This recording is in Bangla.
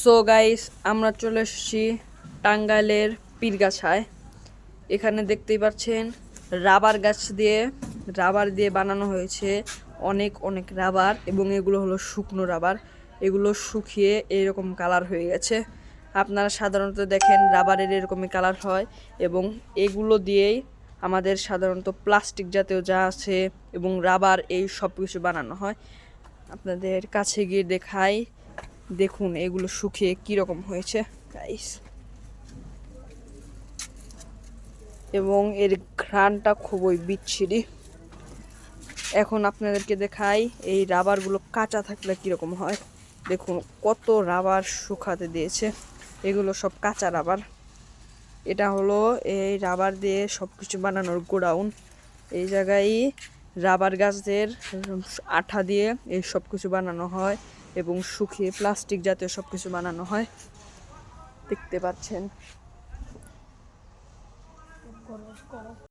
সো গাইস, আমরা চলে এসেছি টাঙ্গাইলের পীরগাছায়। এখানে দেখতেই পাচ্ছেন রাবার দিয়ে বানানো হয়েছে অনেক অনেক রাবার, এবং এগুলো হলো শুকনো রাবার। এগুলো শুকিয়ে এরকম কালার হয়ে গেছে। আপনারা সাধারণত দেখেন রাবারের এরকমই কালার হয়, এবং এগুলো দিয়েই আমাদের সাধারণত প্লাস্টিক জাতীয় যা আছে এবং রাবার এই সব কিছু বানানো হয়। আপনাদের কাছে গিয়ে দেখাই, দেখুন এগুলো শুকিয়ে কিরকম হয়েছে গাইস, এবং এর ঘ্রাণটা খুবই বিচ্ছিরি। এখন আপনাদেরকে দেখাই এই রাবারগুলো কাঁচা থাকলে কিরকম হয়। দেখুন কত রাবার শুকাতে দিয়েছে, এগুলো সব কাঁচা রাবার। এটা হলো এই রাবার দিয়ে সব কিছু বানানোর গোডাউন। এই জায়গায় রাবার গাছের আঠা দিয়ে এই সব কিছু বানানো হয়, এবং শুকিয়ে প্লাস্টিক জাতীয় সব কিছু বানানো হয়। দেখতে পাচ্ছেন।